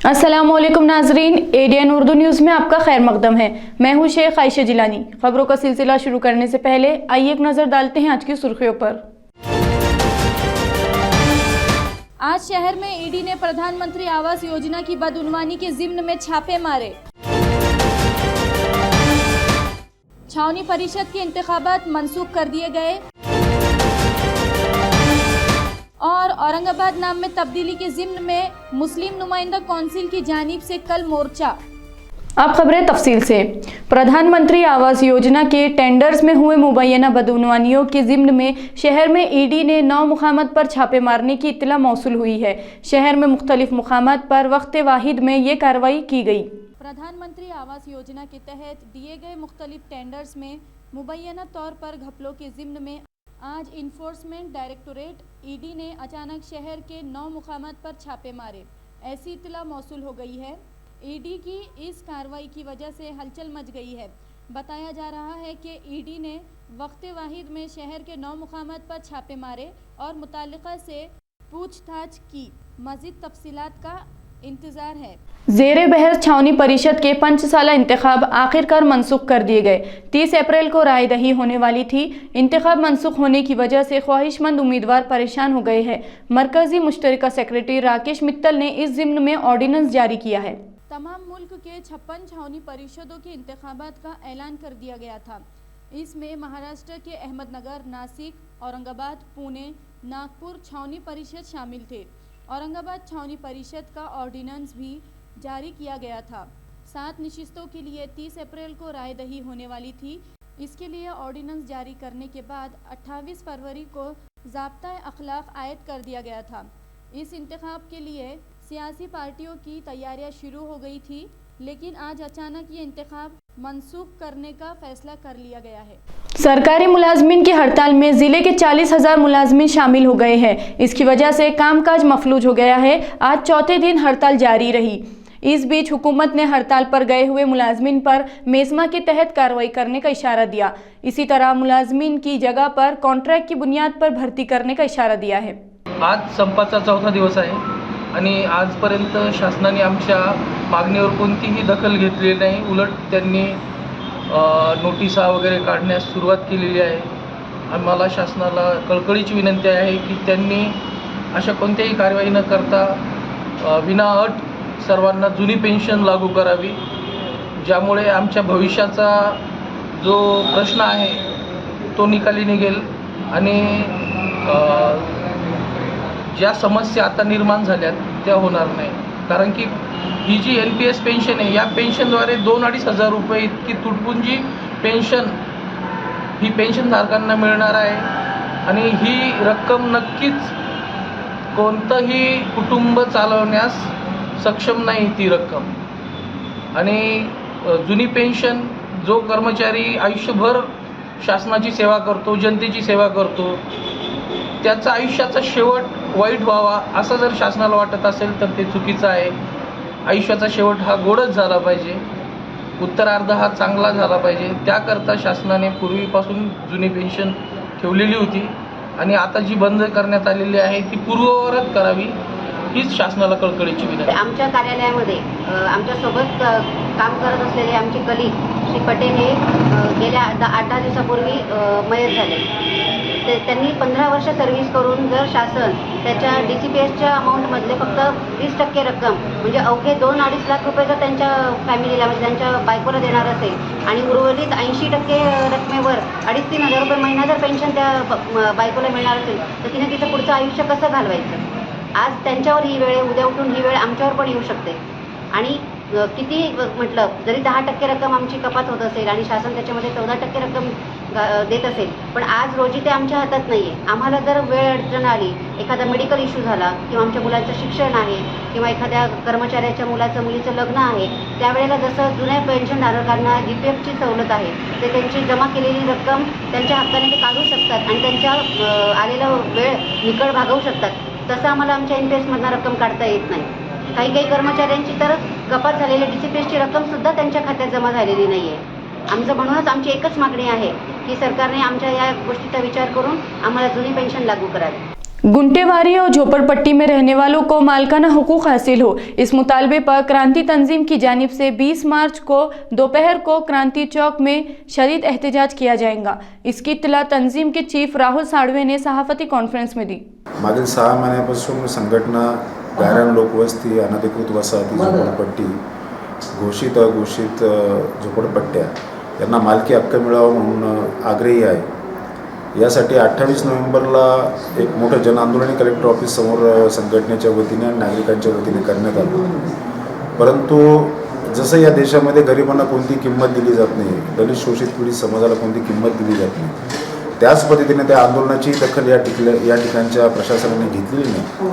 अस्सलामुअलैकुम नाजरीन, ADN Urdu news में आपका खैर मकदम है। मैं हूं शेख आयशा जिलानी। खबरों का सिलसिला शुरू करने से पहले आइए एक नज़र डालते हैं आज की सुर्खियों पर। आज शहर में ईडी ने प्रधानमंत्री आवास योजना की बदउनवानी के जिम्न में छापे मारे। छावनी परिषद के इंतखाबात मनसूख कर दिए गए और औरंगाबाद नाम में तब्दीली के जिम्न में मुस्लिम नुमाइंदा कौंसिल की जानिब से कल मोर्चा। अब खबरें तफसील से। प्रधानमंत्री आवास योजना के टेंडर्स में हुए मुबैना बदउनवानियों के जिम्न में शहर में ईडी ने 9 मुकामात पर छापे मारने की इत्तला मौसूल हुई है। शहर में मुख्तलिफ मुकामात पर वक्त वाहिद में ये कार्रवाई की गई। प्रधानमंत्री आवास योजना के तहत दिए गए मुख्तलिफ टेंडर्स में मुबैना तौर पर घपलों के जिम्न में आज इन्फोर्समेंट डायरेक्टोरेट ईडी ने अचानक शहर के 9 मुकामात पर छापे मारे, ऐसी इत्तला मौसूल हो गई है। ईडी की इस कार्रवाई की वजह से हलचल मच गई है। बताया जा रहा है कि ईडी ने वक्त वाहिद में शहर के 9 मुकामात पर छापे मारे और मुताल्लिका से पूछताछ की। मज़ीद तफसीलात का इंतज़ार है। ज़ेरे बहस छावनी परिषद के 5 साला इंतखाब आखिरकार मनसूख कर दिए गए। 30 अप्रैल को राय दही होने वाली थी। इंतखाब मनसूख होने की वजह से ख्वाहिशमंद उम्मीदवार परेशान हो गए हैं। मरकजी मुश्तरका सेक्रेटरी राकेश मित्तल ने इस ज़िम्न में ऑर्डिनेंस जारी किया है। तमाम मुल्क के 56 छावनी परिषदों के इंतखाबात का ऐलान कर दिया गया था। इसमें महाराष्ट्र के अहमदनगर, नासिक, औरंगाबाद, पुणे, नागपुर छावनी परिषद शामिल थे। औरंगाबाद छावनी परिषद का ऑर्डिनेंस भी जारी किया गया था। 7 नशिस्तों के लिए 30 अप्रैल को राय दही होने वाली थी। इसके लिए ऑर्डिनेंस जारी करने के बाद 28 फरवरी को ज़ाब्ता अखलाक आयद कर दिया गया था। इस इंतखाब के लिए सियासी पार्टियों की तैयारियां शुरू हो गई थी, लेकिन आज अचानक ये इंतखाब मनसूख करने का फैसला कर लिया गया है। सरकारी मुलाजमीन की हड़ताल में जिले के 40,000 मुलाजमीन शामिल हो गए हैं। इसकी वजह से कामकाज मफलूज हो गया है। आज चौथे दिन हड़ताल जारी रही। इस बीच हुकूमत ने हड़ताल पर गए हुए मुलाजमीन पर मेस्मा के तहत कार्रवाई करने का इशारा दिया। इसी तरह मुलाजमीन की जगह पर कॉन्ट्रैक्ट की बुनियाद पर भर्ती करने का इशारा दिया है। आज संपाचा चौथा दिवस आहे आणि आजपर्यंत शासनाने आमच्या मागणीवर कोणतीही दखल घेतलेली नाही। उलट त्यांनी नोटिसा वगैरे काढण्यास सुरुवात केलेली आहे। आम्हाला शासनाला कळकळीची विनंती आहे की त्यांनी अशा कोणत्याही कारवाई न करता विनाअट सर्वांना जुनी पेन्शन लागू करावी, ज्यामुळे आमच्या भविष्याचा जो प्रश्न आहे तो निकाली निघेल आणि ज्या समस्या आता निर्माण झाल्यात त्या होणार नाही। कारण की ही जी NPS पेन्शन आहे, या पेन्शनद्वारे 2-2.5 हजार रुपये इतकी तुटपुंजी पेन्शन ही पेन्शनधारकांना मिळणार आहे आणि ही रक्कम नक्कीच कोणतंही कुटुंब चालवण्यास सक्षम नाही ती रक्कम। आणि जुनी पेन्शन जो कर्मचारी आयुष्यभर शासनाची सेवा करतो, जनतेची सेवा करतो, त्याचा आयुष्याचा शेवट वाईट व्हावा असं जर शासनाला वाटत असेल तर ते चुकीचं आहे। आयुष्याचा शेवट हा गोडच झाला पाहिजे, उत्तरार्ध हा चांगला झाला पाहिजे। त्याकरता शासनाने पूर्वीपासून जुनी पेन्शन ठेवलेली होती आणि आता जी बंद करण्यात आलेली आहे ती पूर्ववत करावी, हीच शासनाला कळकळीची विनंती। आमच्या कार्यालयामध्ये आमच्यासोबत काम करत असलेले आमचे कलीग श्री पटेल हे गेल्या 8-10 दिवसापूर्वी मयत झाले। त्यांनी 15 वर्ष सर्व्हिस करून जर शासन त्याच्या DCPSच्या अमाऊंटमधले फक्त 20% रक्कम म्हणजे अवघे 2-2.5 लाख रुपये जर त्यांच्या फॅमिलीला म्हणजे त्यांच्या बायकोला देणार असेल आणि उर्वरित 80% रकमेवर 2,500-3 हजार रुपये महिना जर पेन्शन त्या बायकोला मिळणार असेल तर तिने तिचं पुढचं आयुष्य कसं घालवायचं। आज त्यांच्यावर ही वेळ, उद्या उठून ही वेळ आमच्यावर पण येऊ शकते आणि किती म्हटलं जरी 10% रक्कम आमची कपात होत असेल आणि शासन त्याच्यामध्ये 14% रक्कम देत असेल, पण आज रोजी ते आमच्या हातात नाही आहे. आम्हाला जर वेळ अडचण आली, एखादा मेडिकल इश्यू झाला किंवा आमच्या मुलांचं शिक्षण आहे किंवा एखाद्या कर्मचाऱ्याच्या मुलीचं लग्न आहे, त्यावेळेला जसं जुन्या पेन्शनधारकांना GPFची सवलत आहे, ते त्यांची जमा केलेली रक्कम त्यांच्या हक्काने ते काढू शकतात आणि त्यांच्या आलेला वेळ निकड भागवू शकतात. तसं आम्हाला आमच्या NPS-मधनं रक्कम काढता येत नाही. काही कर्मचाऱ्यांची तर कपात झालेली DCPSची रक्कमसुद्धा त्यांच्या खात्यात जमा झालेली नाही आहे. आमचं म्हणूनच आमची एकच मागणी आहे की सरकारने आमच्या या गोष्टीचा विचार करून आम्हाला जुनी पेन्शन लागू करावी. गुंटेवारी और झोपड़पट्टी में रहने वालों को मालिकाना हुकूक हासिल हो, इस मुतालबे पर क्रांति तंजीम की जानिब से 20 मार्च को दोपहर को क्रांति चौक में शदीद एहतजाज किया जाएगा. इसकी इत्तला तंजीम के चीफ राहुल साळवे ने सहाफती कॉन्फ्रेंस में दी. मागील 6 महिन्यापासून संघटना गायरान लोकवस्ती, अनधिकृत वसाहती, झोपडपट्टी, घोषित अघोषित झोपडपट्ट्या यांना मालकी हक्क मिळावा म्हणून आग्रही आहे. यासाठी 28 नोव्हेंबरला एक मोठं जनआंदोलन कलेक्टर ऑफिस समोर संघटनेच्या वतीने आणि नागरिकांच्या वतीने करण्यात आलं. परंतु जसं या देशामध्ये गरिबांना कोणती किंमत दिली जात नाही, दलित शोषित पीडित समाजाला कोणती किंमत दिली जात नाही, त्याच पद्धतीने त्या आंदोलनाची दखल या ठिकाणच्या प्रशासनाने घेतलेली नाही.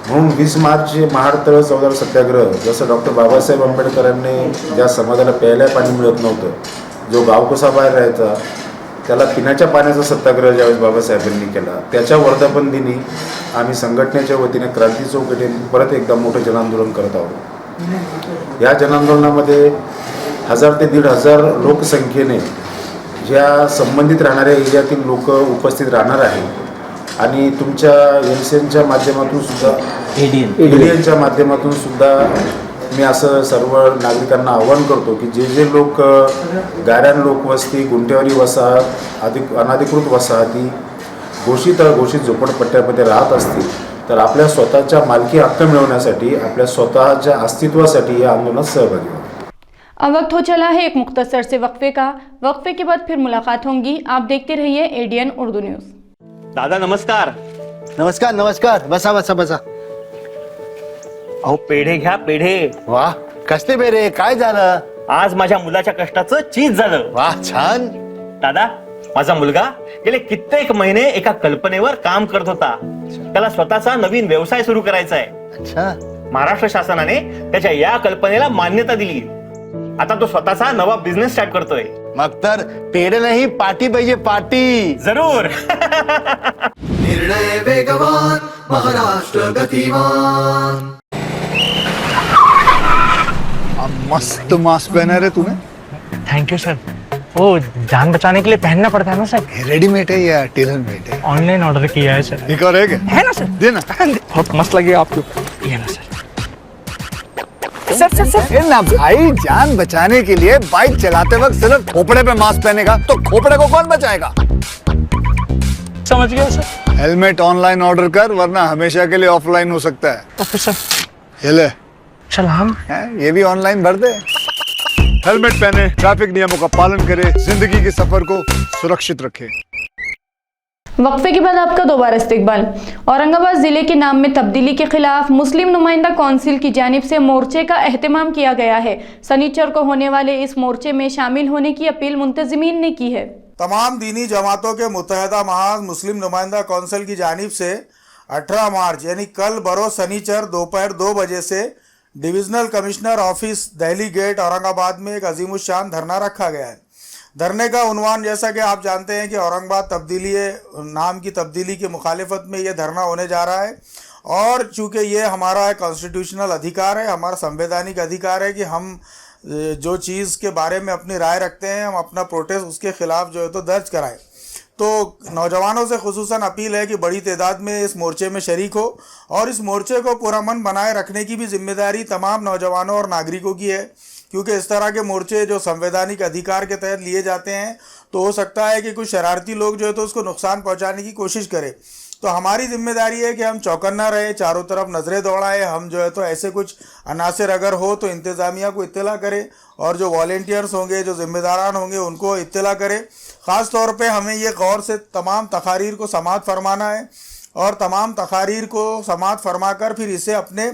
म्हणून 20 मार्च महाडतळ चौदार सत्याग्रह, जसं डॉक्टर बाबासाहेब आंबेडकरांनी ज्या समाजाला प्यायला पाणी मिळत नव्हतं, जो गावकोसाबाहेर राहायचा, त्याला पिण्याच्या पाण्याचा सत्याग्रह ज्यावेळेस बाबासाहेबांनी केला, त्याच्या वर्धापन दिनी आम्ही संघटनेच्या वतीने क्रांती चौक येथे परत एकदा मोठं जनआंदोलन करत आहोत. या जनआंदोलनामध्ये 1000 ते 1500 लोकसंख्येने ज्या संबंधित राहणाऱ्या एरियातील लोक उपस्थित राहणार आहेत आणि तुमच्या LCNच्या माध्यमातून सुद्धा एडियनच्या माध्यमातून सुद्धा मी असं सर्व नागरिकांना आवाहन करतो की जे लोक गायरान लोकवस्ती, गुंटेवारी वसाहत, अनधिकृत वसाहती, घोषित अघोषित झोपडपट्ट्यामध्ये राहत असतील तर आपल्या स्वतःच्या मालकी हक्क मिळवण्यासाठी, आपल्या स्वतःच्या अस्तित्वासाठी या आंदोलनात सहभागी व्हा. अब वक्त हो चला है एक मुख्तसर से वक्फे का. वक्फे के बाद फिर मुलाकात होंगी. आप देखते रहिए ADN उर्दू न्यूज. दादा नमस्कार. नमस्कार नमस्कार. बसा बसा बसा. अहो पेढे घ्या पेढे. वाह, कसले पेढे? काय झालं? आज माझ्या मुलाच्या कष्टाचं चीज झालं. वाह, छान. दादा, माझा मुलगा गेले कित्येक महिने एका कल्पनेवर काम करत होता. त्याला स्वतःचा नवीन व्यवसाय सुरू करायचा आहे. अच्छा. महाराष्ट्र शासनाने त्याच्या या कल्पनेला मान्यता दिली. आता तो स्वतःचा नवा बिझनेस स्टार्ट करतोय. मग तर पेढे नाही, पार्टी पाहिजे, पार्टी. जरूर. निर्णय वेगवान, महाराष्ट्र गतिमान. मस्त मास्क पहना रे तूने. Thank you sir. वो जान बचाने के लिए पहनना पड़ता है ना सर. रेडीमेड है या टेलर मेड है? ऑनलाइन ऑर्डर किया है सर. एक और है क्या? है ना सर. देना. बहुत मस्त लगे आपको. ये ना सर. सर सर ना भाई, जान बचाने के लिए बाइक चलाते वक्त सिर्फ खोपड़े पे मास्क पहनेगा तो खोपड़े को कौन बचाएगा? समझ गया सर. हेलमेट ऑनलाइन ऑर्डर कर, वरना हमेशा के लिए ऑफलाइन हो सकता है. Okay sir. ये ले. सलाम. ये भी ऑनलाइन भर दे. हेलमेट पहने, ट्रैफिक नियमों का पालन करे, जिंदगी के सफर को सुरक्षित रखे. वक्फे के बाद आपका दोबारा इस्तकबाल. औरंगाबाद जिले के नाम में तब्दीली के खिलाफ मुस्लिम नुमाइंदा कौंसिल की जानिब से मोर्चे का एहतमाम किया गया है. शनिचर को होने वाले इस मोर्चे में शामिल होने की अपील मुंतजिमीन ने की है. तमाम दीनी जमातों के मुत्तहदा महाज मुस्लिम नुमाइंदा कौंसिल की जानिब से 18 मार्च यानी कल बरोज़ शनिचर दोपहर 2 बजे से divisional commissioner office Delhi gate Aurangabad में एक अजीमुशान धरना रखा गया है. धरने का उन्वान, जैसा कि आप जानते हैं कि औरंगाबाद तब्दीली नाम की तब्दीली की मुखालिफत में ये धरना होने जा रहा है और चूँकि ये हमारा कॉन्स्टिट्यूशनल अधिकार है, हमारा संवैधानिक अधिकार है कि हम जो चीज़ के बारे में अपनी राय रखते हैं, हम अपना प्रोटेस्ट उसके ख़िलाफ़ जो है तो दर्ज कराएं. तो नौजवानों से खुसूसन अपील है कि बड़ी तादाद में इस मोर्चे में शरीक हो और इस मोर्चे को पुरअमन बनाए रखने की भी जिम्मेदारी तमाम नौजवानों और नागरिकों की है, क्योंकि इस तरह के मोर्चे जो संवैधानिक अधिकार के तहत लिए जाते हैं तो हो सकता है कि कुछ शरारती लोग जो है तो उसको नुकसान पहुंचाने की कोशिश करें. तो हमारी जिम्मेदारी है कि हम चौकन्ना रहे, चारों तरफ नज़रें दौड़ाएं. हम जो है तो ऐसे कुछ अनासर अगर हो तो इंतज़ामिया को इत्तला करें और जो वॉलंटियर्स होंगे, जो ज़िम्मेदारान होंगे, उनको इत्तला करें. ख़ास तौर पे हमें ये गौर से तमाम तकारीर को समाअत फरमाना है और तमाम तकारीर को समाअत फरमा कर फिर इसे अपने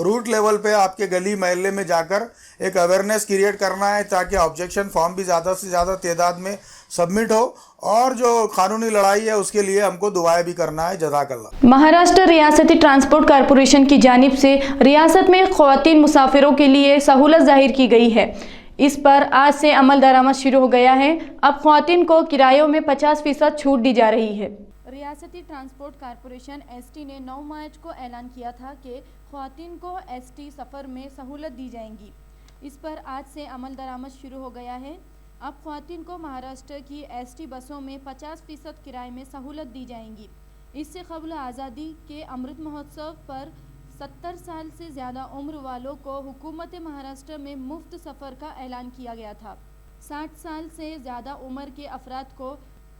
रूट लेवल पे आपके गली महल्ले में जाकर एक अवेयरनेस क्रिएट करना है ताकि ऑब्जेक्शन फॉर्म भी ज़्यादा से ज़्यादा तादाद में सबमिट हो और जो कानूनी लड़ाई है उसके लिए हमको दुआएं भी करना है। जज़ाकल्लाह। महाराष्ट्र रियासती ट्रांसपोर्ट कॉरपोरेशन की जानिब से रियासत में ख्वातीन मुसाफिरों के लिए सहूलत जाहिर की गई है। इस पर आज से अमल दरामद शुरू हो गया है। अब ख्वातीन को किरायों में 50% छूट दी जा रही है। रियासती ट्रांसपोर्ट कॉरपोरेशन एसटी ने 9 मार्च को ऐलान किया था कि ख्वातीन को एसटी सफ़र में सहूलत दी जाएंगी। इस पर आज से अमल दरामद शुरू हो गया है। अब ख्वातीन को महाराष्ट्र की एसटी बसों में 50% किराए में सहूलत दी जाएंगी। इससे कबल आज़ादी के अमृत महोत्सव पर 70 साल से ज़्यादा उम्र वालों को हुकूमत महाराष्ट्र में मुफ्त सफ़र का ऐलान किया गया था। 60 साल से ज़्यादा उम्र के अफराद को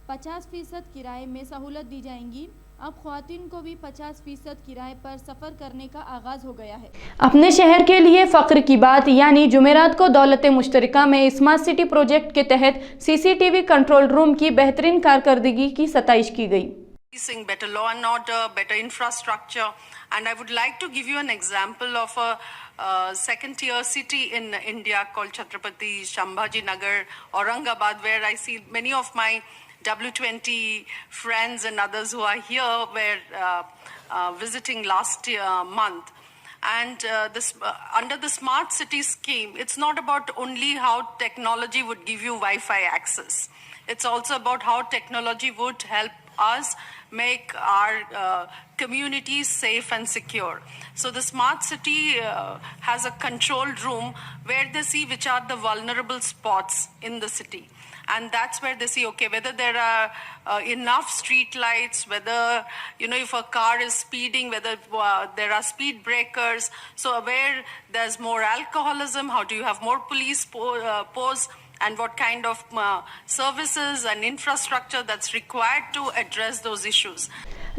50% किराए में सहूलत दी जाएंगी। अब ख्वातीन को भी 50% किराए पर सफ़र करने का आगाज़ हो गया है। अपने शहर के लिए फ़ख्र की बात यानी जुमेरात को दौलत मुश्तरका में स्मार्ट सिटी प्रोजेक्ट के तहत सीसीटीवी कंट्रोल रूम की बेहतरीन कारकर्दगी की सताइश की गई। Better law and order, better infrastructure, and I would like to give you an example of a second-tier city in India called Chhatrapati Sambhaji Nagar, Aurangabad, where I see many of my W20 friends and others who are here were visiting last month. And under the smart city scheme, it's not about only how technology would give you Wi-Fi access. It's also about how technology would help us make our communities safe and secure. So the smart city has a controlled room where they see which are the vulnerable spots in the city. And that's where they see, okay, whether there are enough street lights, whether, if a car is speeding, whether there are speed breakers. So where there's more alcoholism, how do you have more police posts, and what kind of services and infrastructure that's required to address those issues.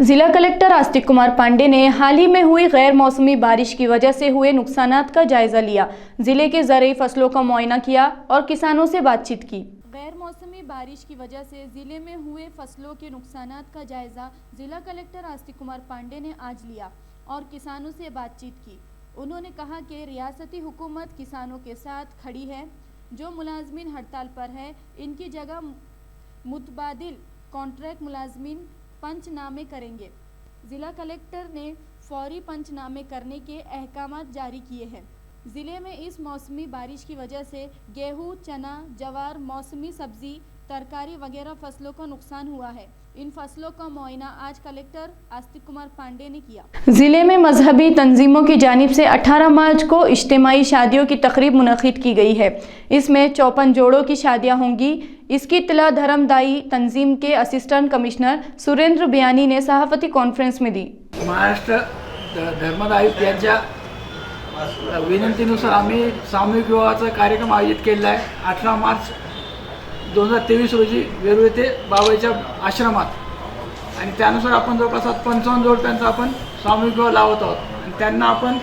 जिला collector Astik Kumar Pandey ने हाल ही में हुई गैर मौसमी बारिश की वजह से हुए नुकसानात का जायजा लिया। जिले के ज़रूरी फसलों का मुआयना किया और किसानों से बातचीत की। गैर मौसमी बारिश की वजह से ज़िले में हुए फसलों के नुकसानात का जायजा जिला कलेक्टर आस्तिक कुमार पांडे ने आज लिया और किसानों से बातचीत की। उन्होंने कहा कि रियासती हुकूमत किसानों के साथ खड़ी है। जो मुलाजमीन हड़ताल पर है इनकी जगह मुतबादिल कॉन्ट्रैक्ट मुलाजमीन पंचनामे करेंगे। ज़िला कलेक्टर ने फौरी पंचनामे करने के अहकामात जारी किए हैं। ज़िले में इस मौसमी बारिश की वजह से गेहूं, चना, जवार, मौसमी सब्जी, तरकारी वगैरह फसलों का नुकसान हुआ है। इन फसलों का मुआयना आज कलेक्टर आस्तिक कुमार पांडे ने किया। जिले में मजहबी तंजीमों की जानिब से 18 मार्च को इज्तिमाई शादियों की तकरीब मुनक़िद की गई है। इसमें 54 जोड़ों की शादियां होंगी। इसकी इत्तला धर्मदायी तंजीम के असिस्टेंट कमिश्नर सुरेंद्र बयानी ने सहाफ़ती कॉन्फ्रेंस में दी। महाराष्ट्र धर्मदायी यांच्या विनंतीनुसार आम्ही सामूहिक विवाहाचा कार्यक्रम आयोजित केलेला आहे। 18 मार्च 2023 रोजी वेरूळ येथे बाबाईच्या आश्रमात आणि त्यानुसार आपण जवळपास 55 जोडप्यांचा आपण सामूहिक विवाह लावत आहोत आणि त्यांना आपण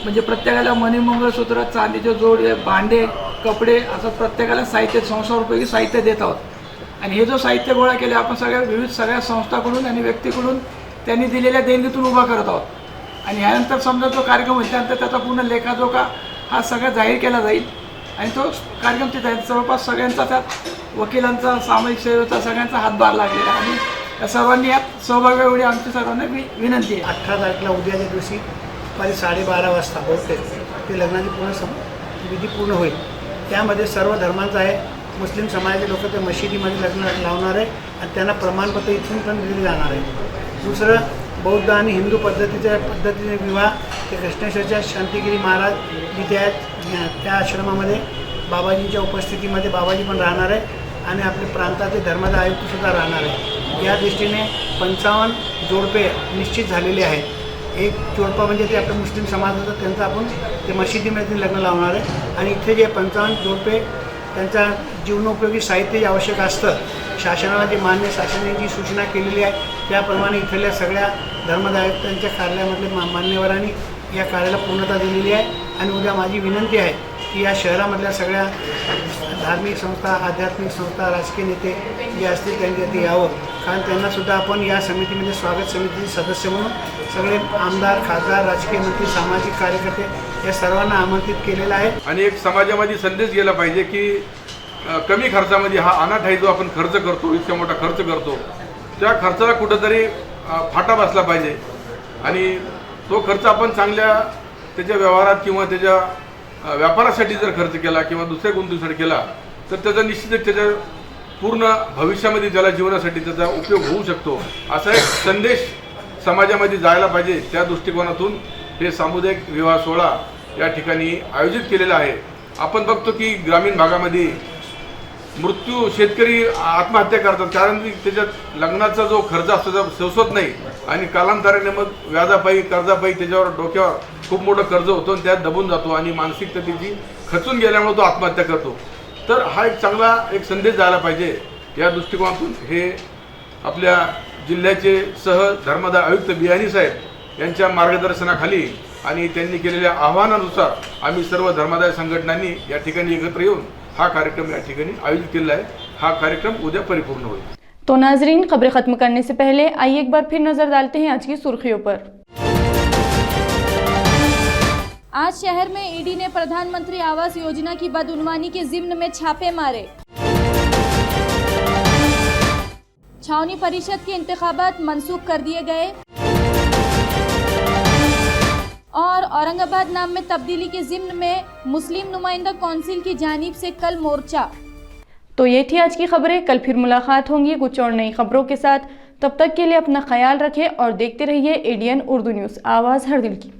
म्हणजे प्रत्येकाला मणिमंगळसूत्र, चांदीचे जोड, भांडे, कपडे असं प्रत्येकाला साहित्य संस्थांपैकी साहित्य देत आहोत आणि हे जो साहित्य गोळा केले आपण सगळ्या संस्थांकडून आणि व्यक्तीकडून त्यांनी दिलेल्या देणगीतून उभा करत आहोत आणि यानंतर समजा जो कार्यक्रम होईल त्यानंतर त्याचा पूर्ण लेखाजोखा हा सगळा जाहीर केला जाईल आणि तो कार्यक्रम तिथे जवळपास सगळ्यांचा त्यात वकिलांचा, सामाजिक सेवेचा सगळ्यांचा हातभार लागलेला आहे आणि सर्वांनी यात सहभागी एवढी आमची सर्वांना विनंती आहे। 18 तारखेला उद्याच्या दिवशी दुपारी 12:30 वाजता बहुतेक ते लग्नाची पूर्ण विधी पूर्ण होईल। त्यामध्ये सर्व धर्मांचा आहे। मुस्लिम समाजाचे लोक ते मशिदीमध्ये लग्न लावणार आहे आणि त्यांना प्रमाणपत्र इथून पण दिले जाणार आहे। दुसरं बौद्ध आणि हिंदू पद्धतीने विवाह ते कृष्णेश्वरच्या शांतिगिरी महाराज जिथे आहेत त्या आश्रमामध्ये बाबाजींच्या उपस्थितीमध्ये बाबाजी पण राहणार आहे आणि आपले प्रांताचे धर्मदाय आयुक्तसुद्धा राहणार आहे। या दृष्टीने 55 जोडपे निश्चित झालेले आहेत। एक जोडपा म्हणजे ते आपलं मुस्लिम समाज होतं त्यांचं आपण ते मशिदीमध्ये लग्न लावणार आहे आणि इथे जे 55 जोडपे त्यांचा जीवनोपयोगी साहित्य जे आवश्यक असतं शासनाला जे मान्य शासनाने जी सूचना केलेली आहे त्याप्रमाणे इथल्या सगळ्या धर्मदायिकांच्या कार्यालयामधले मान्यवरांनी या कार्याला पूर्णता दिलेली आहे आणि उद्या माझी विनंती आहे की या शहरामधल्या सगळ्या धार्मिक संस्था, आध्यात्मिक संस्था, राजकीय नेते जे असतील त्यांच्यात यावं, कारण त्यांनासुद्धा आपण या समितीमध्ये स्वागत समितीचे सदस्य म्हणून सगळे आमदार, खासदार, राजकीय मंत्री, सामाजिक कार्यकर्ते या सर्वांना आमंत्रित केलेलं आहे. आणि एक समाजामध्ये संदेश गेला पाहिजे की कमी खर्चामध्ये हा अनाथ आहे जो आपण खर्च करतो, इतका मोठा खर्च करतो, त्या खर्चाला कुठंतरी फाटा बसला पाहिजे आणि तो खर्च आपण चांगल्या त्याच्या व्यवहारात किंवा त्याच्या व्यापारासाठी जर खर्च केला किंवा दुसऱ्या गुंतवणुकीसाठी केला तर त्याचा निश्चितच त्याच्या पूर्ण भविष्यामध्ये त्याला जीवनासाठी त्याचा उपयोग होऊ शकतो, असा एक संदेश समाजामध्ये जायला पाहिजे. त्या दृष्टिकोनातून हे सामुदायिक विवाह सोहळा या ठिकाणी आयोजित केलेला आहे. आपण बघतो की ग्रामीण भागामध्ये शेतकरी आत्महत्या करतात कारण की त्याच्यात लग्नाचा जो खर्च असतो तो सोसत नाही आणि कालांतराने मग व्याजापायी कर्जापायी त्याच्यावर डोक्यावर खूप मोठं कर्ज होतं आणि त्यात दबून जातो आणि मानसिकता त्याची खचून गेल्यामुळे तो आत्महत्या करतो. तर हा एक चांगला एक संदेश जायला पाहिजे. या दृष्टिकोनातून हे आपल्या जिल्ह्याचे धर्मदाय आयुक्त बियाणी साहेब यांच्या मार्गदर्शनाखाली आणि त्यांनी केलेल्या आव्हानानुसार आम्ही सर्व धर्मदाय संघटनांनी या ठिकाणी एकत्र येऊन हा कार्यक्रम या ठिकाणी आयोजित केला है. हा कार्यक्रम उद्या परिपूर्ण होईल. तो नाजरीन, खबरें खत्म करने से पहले आइए एक बार फिर नजर डालते हैं आज की सुर्खियों पर। आज शहर में ईडी ने प्रधानमंत्री आवास योजना की बदउनवानी के जिम्न में छापे मारे। छावनी परिषद के इंतखाबात मंसूख कर दिए गए और औरंगाबाद नाम में तब्दीली के जिम्न में मुस्लिम नुमाइंदा कौंसिल की जानिब से कल मोर्चा। तो ये थी आज की खबरें। कल फिर मुलाकात होंगी कुछ और नई खबरों के साथ। तब तक के लिए अपना ख्याल रखें और देखते रहिए ADN उर्दू न्यूज़, आवाज़ हर दिल की।